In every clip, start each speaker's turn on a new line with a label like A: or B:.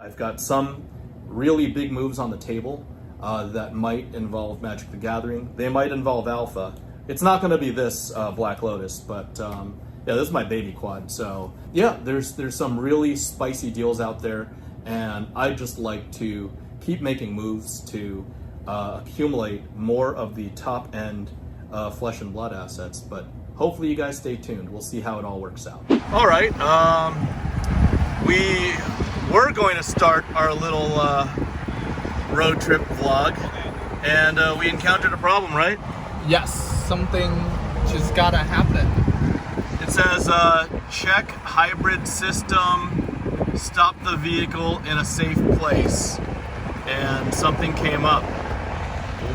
A: I've got some really big moves on the table that might involve Magic the Gathering. They might involve Alpha. It's not going to be this Black Lotus, but yeah, this is my baby quad. So yeah, there's some really spicy deals out there, and I'd just like to keep making moves to accumulate more of the top end flesh and blood assets. But hopefully you guys stay tuned. We'll see how it all works out. All right, we're going to start our little road trip vlog, and we encountered a problem, right?
B: Yes, something just gotta happen.
A: It says check hybrid system, stop the vehicle in a safe place, and something came up.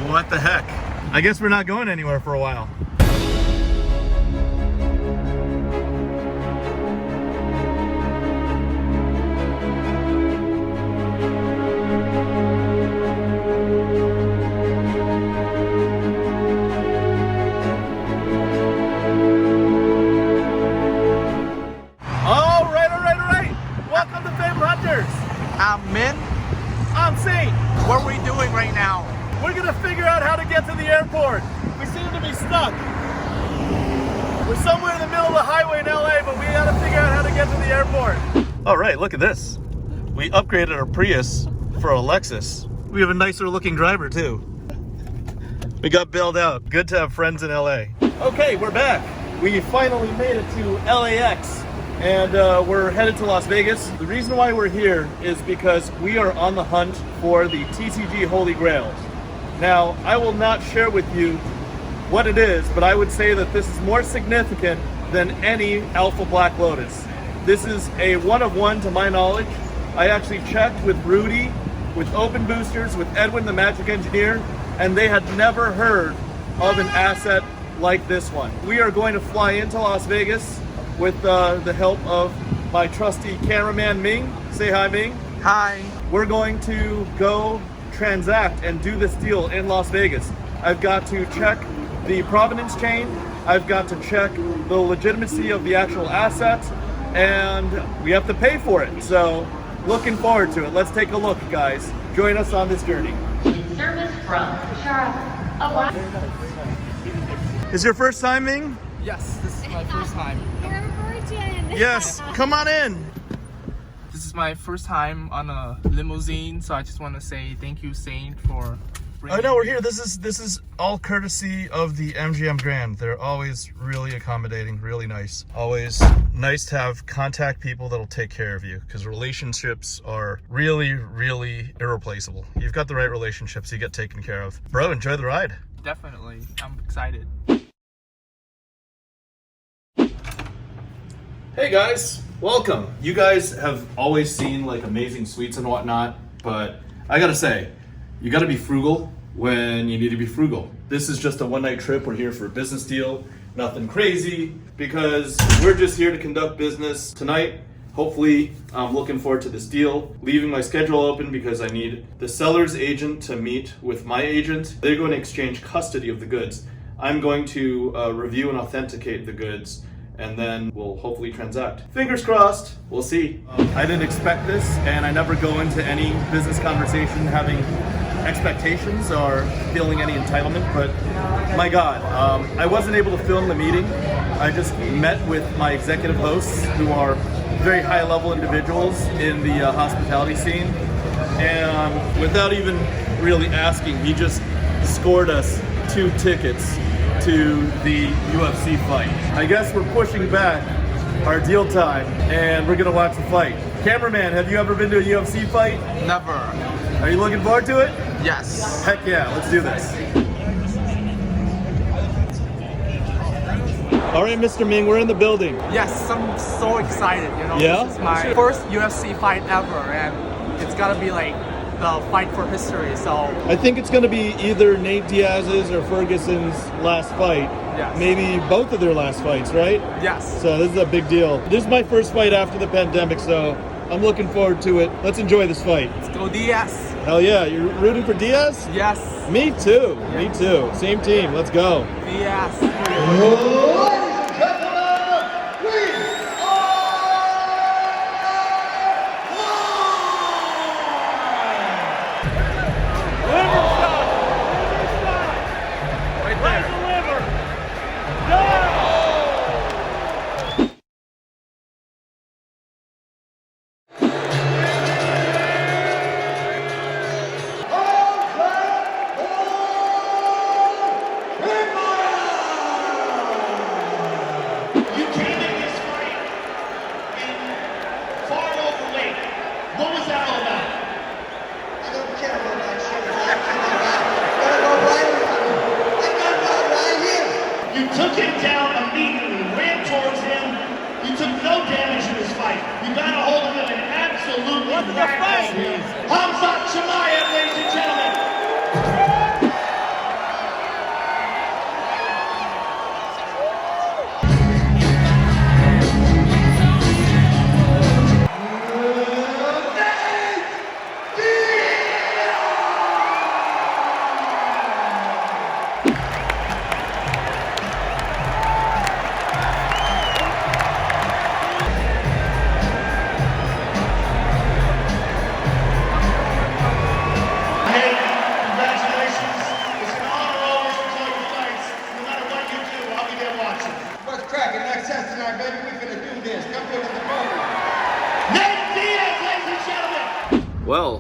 A: What the heck? I guess we're not going anywhere for a while.
B: I'm Min.
A: I'm Saint.
B: What are we doing right now?
A: We're gonna figure out how to get to the airport. We seem to be stuck. We're somewhere in the middle of the highway in LA, but we gotta figure out how to get to the airport. All right, look at this. We upgraded our Prius for a Lexus. We have a nicer looking driver too. We got bailed out. Good to have friends in LA. Okay, we're back. We finally made it to LAX. And we're headed to Las Vegas. The reason why we're here is because we are on the hunt for the TCG Holy Grail. Now, I will not share with you what it is, but I would say that this is more significant than any Alpha Black Lotus. This is a one-of-one to my knowledge. I actually checked with Rudy, with Open Boosters, with Edwin the Magic Engineer, and they had never heard of an asset like this one. We are going to fly into Las Vegas with the help of my trusty cameraman Ming. Say hi, Ming.
B: Hi.
A: We're going to go transact and do this deal in Las Vegas. I've got to check the provenance chain. I've got to check the legitimacy of the actual asset, and we have to pay for it. So looking forward to it. Let's take a look, guys. Join us on this journey.
C: Service from Charlotte.
A: Is your first time, Ming?
B: Yes, this is my first time.
D: You're a virgin.
A: Yes, come on in.
B: This is my first time on a limousine, so I just want to say thank you, Saint, for bringing
A: I know we're here. This is all courtesy of the MGM Grand. They're always really accommodating, really nice. Always nice to have contact people that'll take care of you, because relationships are really, really irreplaceable. You've got the right relationships, you get taken care of. Bro, enjoy the ride.
B: Definitely. I'm excited.
A: Hey guys, welcome. You guys have always seen like amazing suites and whatnot, but I gotta say, you gotta be frugal when you need to be frugal. This is just a one-night trip. We're here for a business deal, nothing crazy, because we're just here to conduct business tonight. Hopefully, I'm looking forward to this deal. Leaving my schedule open because I need the seller's agent to meet with my agent. They're going to exchange custody of the goods. I'm going to review and authenticate the goods, and then we'll hopefully transact. Fingers crossed, we'll see. I didn't expect this, and I never go into any business conversation having expectations or feeling any entitlement, but my God, I wasn't able to film the meeting. I just met with my executive hosts, who are very high-level individuals in the hospitality scene, and without even really asking, he just scored us 2 tickets to the UFC fight. I guess we're pushing back our deal time, and we're gonna watch the fight. Cameraman, have you ever been to a UFC fight?
B: Never.
A: Are you looking forward to it?
B: Yes.
A: Heck yeah, let's do this. All right, Mr. Ming, we're in the building.
B: Yes, I'm so excited. You know,
A: Yeah?
B: This is my first UFC fight ever, and it's gotta be like the fight for history. So
A: I think it's gonna be either Nate Diaz's or Ferguson's last fight.
B: Yes.
A: Maybe both of their last fights, right?
B: yes.
A: So this is a big deal. This is my first fight after the pandemic, so I'm looking forward to it. Let's enjoy this fight.
B: Let's go Diaz.
A: Hell yeah, you're rooting for Diaz?
B: Yes.
A: Me too, me too. Same team, let's go.
B: Diaz.
D: ladies and gentlemen. Congratulations. It's an honor always to call your fights. No matter what you do, I'll be there watching.
E: What's cracking? Next test tonight, baby. We finna do this. Come to the program.
D: Nate Diaz, ladies and gentlemen.
A: Well,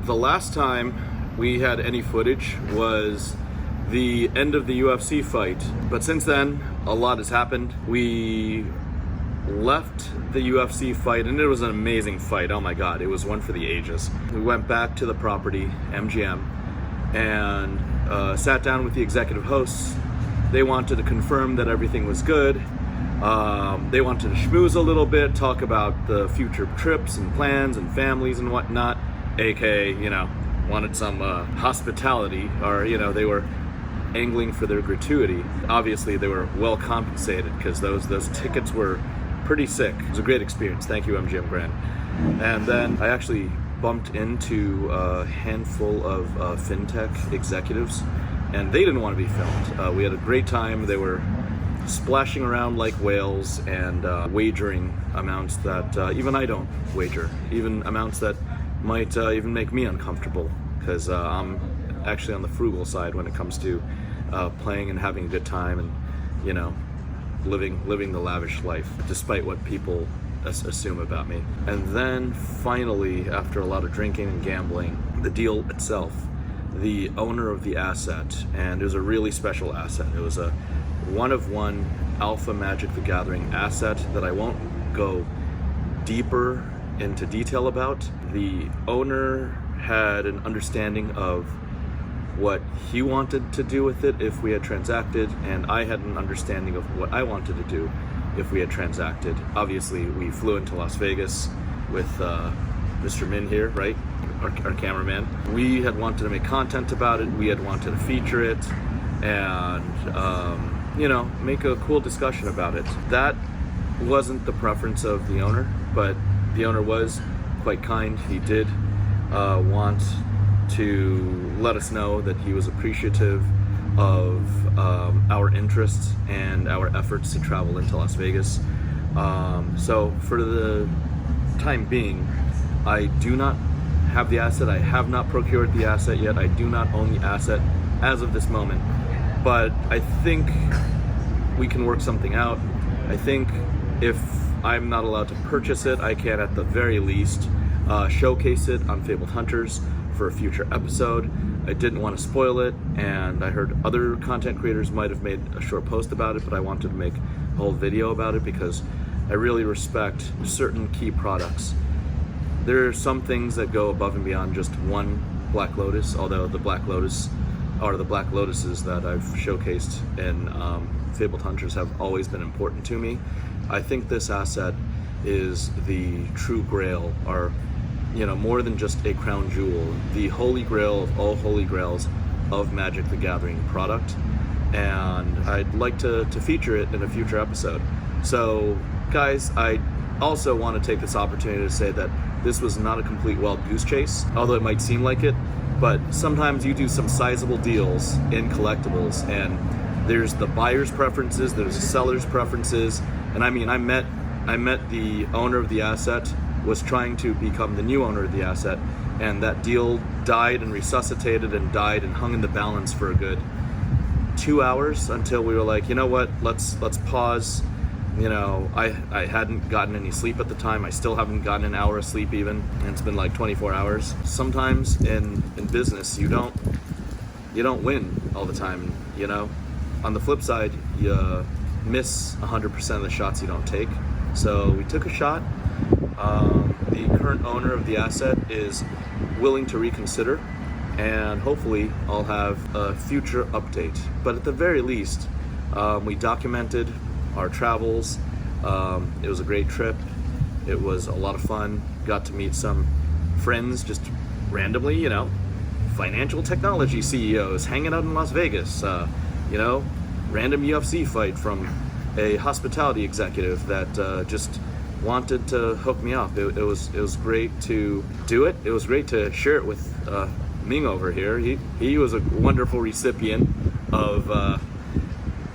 A: the last time we had any footage was the end of the UFC fight. But since then, a lot has happened. We left the UFC fight, and it was an amazing fight. Oh my God, it was one for the ages. We went back to the property, MGM, and sat down with the executive hosts. They wanted to confirm that everything was good. They wanted to schmooze a little bit, talk about the future trips and plans and families and whatnot, aka, wanted some hospitality, or, they were angling for their gratuity. Obviously, they were well compensated because those tickets were pretty sick. It was a great experience. Thank you, MGM Grand. And then I actually bumped into a handful of fintech executives, and they didn't want to be filmed. We had a great time. They were splashing around like whales and wagering amounts that even I don't wager, even amounts that might even make me uncomfortable, because I'm actually on the frugal side when it comes to playing and having a good time and, living the lavish life, despite what people assume about me. And then finally, after a lot of drinking and gambling, the deal itself, the owner of the asset, and it was a really special asset. It was a one-of-one Alpha Magic the Gathering asset that I won't go deeper into detail about. The owner had an understanding of what he wanted to do with it if we had transacted, and I had an understanding of what I wanted to do if we had transacted. Obviously, we flew into Las Vegas with Mr. Min here, right? Our cameraman. We had wanted to make content about it. We had wanted to feature it and, make a cool discussion about it. That wasn't the preference of the owner, but the owner was quite kind. He did want to let us know that he was appreciative of our interests and our efforts to travel into Las Vegas. So for the time being, I do not have the asset. I have not procured the asset yet. I do not own the asset as of this moment, but I think we can work something out. I think if I'm not allowed to purchase it, I can at the very least showcase it on FaBled Hunters for a future episode. I didn't want to spoil it, and I heard other content creators might have made a short post about it, but I wanted to make a whole video about it because I really respect certain key products. There are some things that go above and beyond just one Black Lotus, although the Black Lotus or the Black Lotuses that I've showcased in FaBled Hunters have always been important to me. I think this asset is the true grail, or more than just a crown jewel, the holy grail of all holy grails of Magic the Gathering product, and I'd like to feature it in a future episode. So guys, I also want to take this opportunity to say that this was not a complete wild goose chase, although it might seem like it, but sometimes you do some sizable deals in collectibles, and there's the buyer's preferences, there's the seller's preferences, and I met the owner of the asset, was trying to become the new owner of the asset, and that deal died and resuscitated and died and hung in the balance for a good 2 hours until we were like, you know what, let's pause. I hadn't gotten any sleep at the time. I still haven't gotten an hour of sleep even, and it's been like 24 hours. Sometimes in business you don't win all the time, On the flip side, you miss 100% of the shots you don't take. So we took a shot. The current owner of the asset is willing to reconsider, and hopefully I'll have a future update. But at the very least, we documented our travels. It was a great trip, It was a lot of fun. Got to meet some friends just randomly, you know, financial technology CEOs hanging out in Las Vegas, you know, random UFC fight from a hospitality executive that just wanted to hook me up. It was great to do it. It was great to share it with Ming over here. He was a wonderful recipient of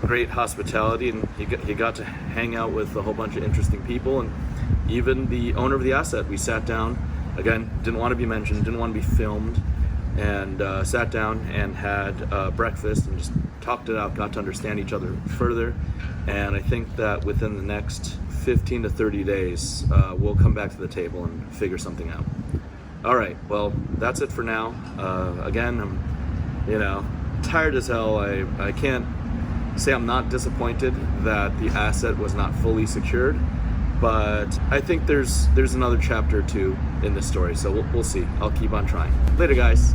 A: great hospitality, and he got to hang out with a whole bunch of interesting people, and even the owner of the asset. We sat down, again, didn't want to be mentioned, didn't want to be filmed, and sat down and had breakfast and just talked it out, got to understand each other further. And I think that within the next 15 to 30 days, we'll come back to the table and figure something out. All right, well, that's it for now. Again, I'm, you know, tired as hell. I can't say I'm not disappointed that the asset was not fully secured, but I think there's another chapter or two in this story, so we'll see. I'll keep on trying. Later, guys.